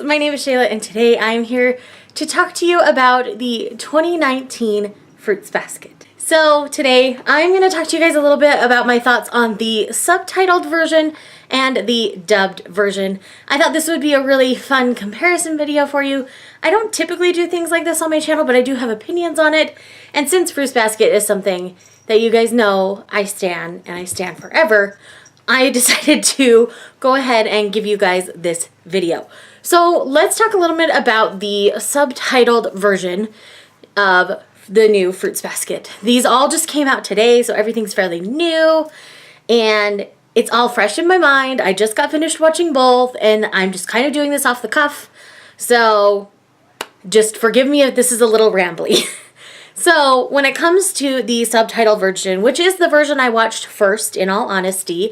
my name is Shayla and today I'm here to talk to you about the 2019 Fruits Basket. So today I'm going to talk to you guys a little bit about my thoughts on the subtitled version and the dubbed version. I thought this would be a really fun comparison video for you. I don't typically do things like this on my channel, but I do have opinions on it. And since Fruits Basket is something that you guys know I stan and I stan forever, I decided to go ahead and give you guys this video. So let's talk a little bit about the subtitled version of the new Fruits Basket. These all just came out today, so everything's fairly new and it's all fresh in my mind. I just got finished watching both and I'm just kind of doing this off the cuff. So just forgive me if this is a little rambly. So when it comes to the subtitle version, which is the version I watched first, in all honesty,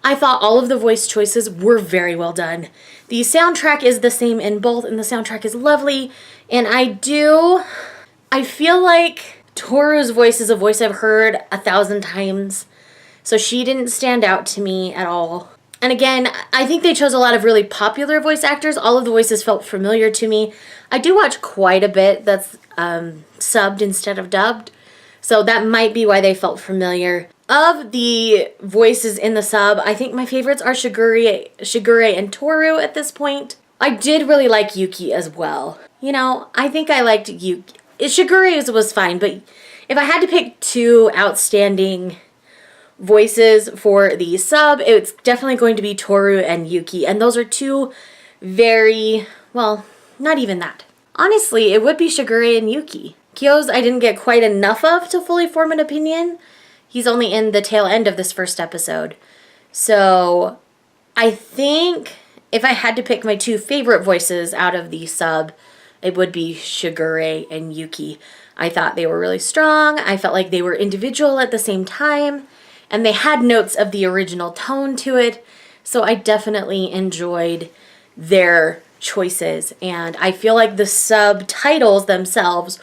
I thought all of the voice choices were very well done. The soundtrack is the same in both, and the soundtrack is lovely. And I feel like Toru's voice is a voice I've heard 1,000 times. So she didn't stand out to me at all. And again, I think they chose a lot of really popular voice actors. All of the voices felt familiar to me. I do watch quite a bit that's subbed instead of dubbed. So that might be why they felt familiar. Of the voices in the sub, I think my favorites are Shigure and Toru at this point. I did really like Yuki as well. You know, I think I liked Yuki. Shigure's was fine, but if I had to pick two outstanding voices for the sub, it's definitely going to be Toru and Yuki. And those are two very, well, not even that. Honestly, it would be Shigure and Yuki. Kyo's I didn't get quite enough of to fully form an opinion. He's only in the tail end of this first episode. So I think if I had to pick my two favorite voices out of the sub, it would be Shigure and Yuki. I thought they were really strong. I felt like they were individual at the same time. And they had notes of the original tone to it. So I definitely enjoyed their choices. And I feel like the subtitles themselves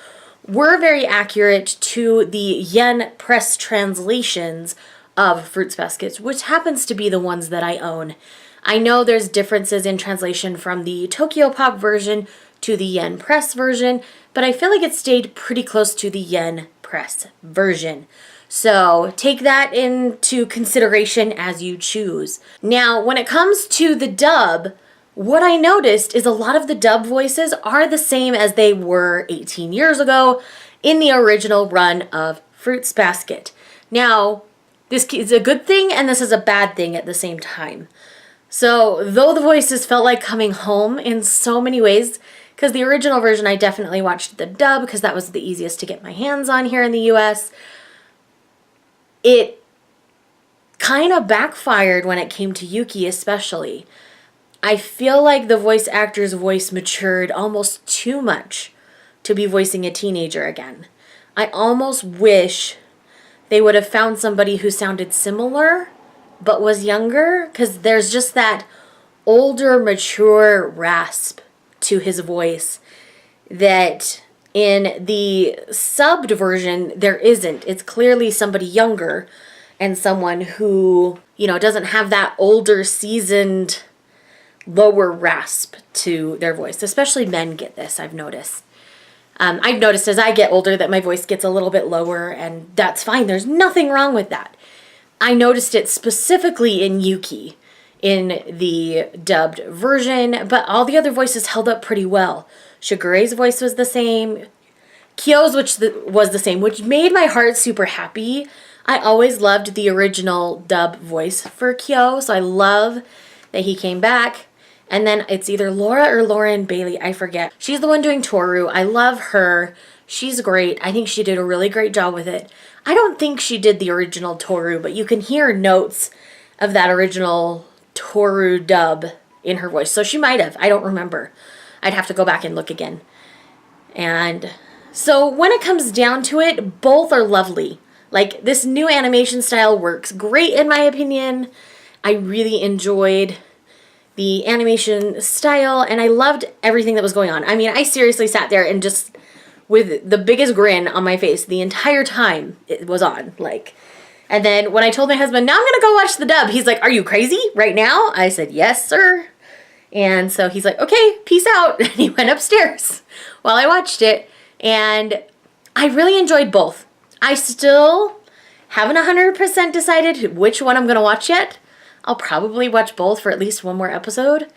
were very accurate to the yen press translations of Fruits Baskets, which happens to be the ones that I own. I know there's differences in translation from the Tokyo Pop version to the yen press version, but I feel like it stayed pretty close to the yen press version. So take that into consideration as you choose. Now, when it comes to the dub, what I noticed is a lot of the dub voices are the same as they were 18 years ago in the original run of Fruits Basket. Now, this is a good thing and this is a bad thing at the same time. So, though the voices felt like coming home in so many ways, because the original version I definitely watched the dub because that was the easiest to get my hands on here in the US, it kind of backfired when it came to Yuki especially. I feel like the voice actor's voice matured almost too much to be voicing a teenager again. I almost wish they would have found somebody who sounded similar but was younger, because there's just that older, mature rasp to his voice that in the subbed version there isn't. It's clearly somebody younger and someone who, you know, doesn't have that older, seasoned, lower rasp to their voice. Especially men get this, I've noticed. I've noticed as I get older that my voice gets a little bit lower, and that's fine. There's nothing wrong with that. I noticed it specifically in Yuki in the dubbed version, but all the other voices held up pretty well. Shigure's voice was the same. Kyo's was the same, which made my heart super happy. I always loved the original dub voice for Kyo, so I love that he came back. And then it's either Laura or Lauren Bailey, I forget. She's the one doing Toru. I love her. She's great. I think she did a really great job with it. I don't think she did the original Toru, but you can hear notes of that original Toru dub in her voice. So she might have. I don't remember. I'd have to go back and look again. And so when it comes down to it, both are lovely. Like, this new animation style works great in my opinion. I really enjoyed the animation style, and I loved everything that was going on. I mean, I seriously sat there and just, with the biggest grin on my face the entire time it was on. Like, and then when I told my husband, now I'm gonna go watch the dub, he's like, are you crazy right now? I said, yes, sir. And so he's like, okay, peace out. And he went upstairs while I watched it. And I really enjoyed both. I still haven't 100% decided which one I'm going to watch yet. I'll probably watch both for at least one more episode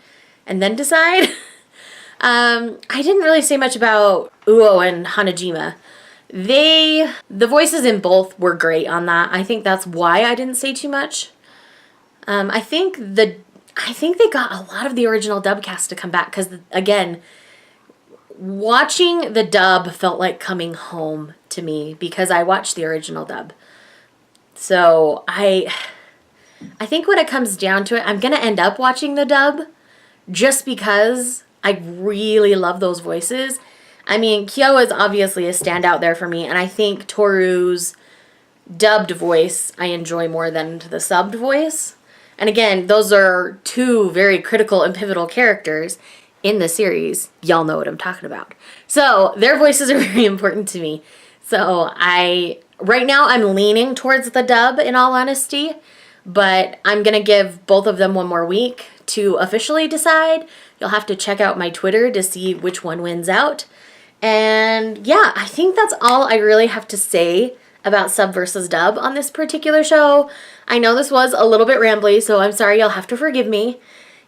and then decide. I didn't really say much about Uo and Hanajima. The voices in both were great on that. I think that's why I didn't say too much. I think they got a lot of the original dub cast to come back because, again, watching the dub felt like coming home to me because I watched the original dub. So I think when it comes down to it, I'm going to end up watching the dub just because I really love those voices. I mean, Kyo is obviously a standout there for me, and I think Toru's dubbed voice I enjoy more than the subbed voice. And again, those are two very critical and pivotal characters in the series. Y'all know what I'm talking about. So their voices are very important to me. So right now I'm leaning towards the dub in all honesty, but I'm going to give both of them one more week to officially decide. You'll have to check out my Twitter to see which one wins out. And yeah, I think that's all I really have to say about sub versus dub on this particular show. I know this was a little bit rambly, so I'm sorry, you'll have to forgive me.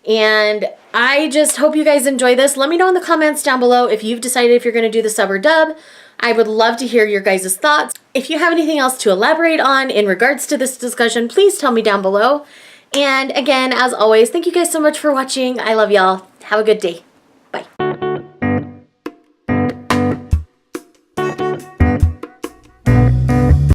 And I just hope you guys enjoy this. Let me know in the comments down below if you've decided if you're going to do the sub or dub. I would love to hear your guys' thoughts. If you have anything else to elaborate on in regards to this discussion, please tell me down below. And again, as always, thank you guys so much for watching. I love y'all. Have a good day.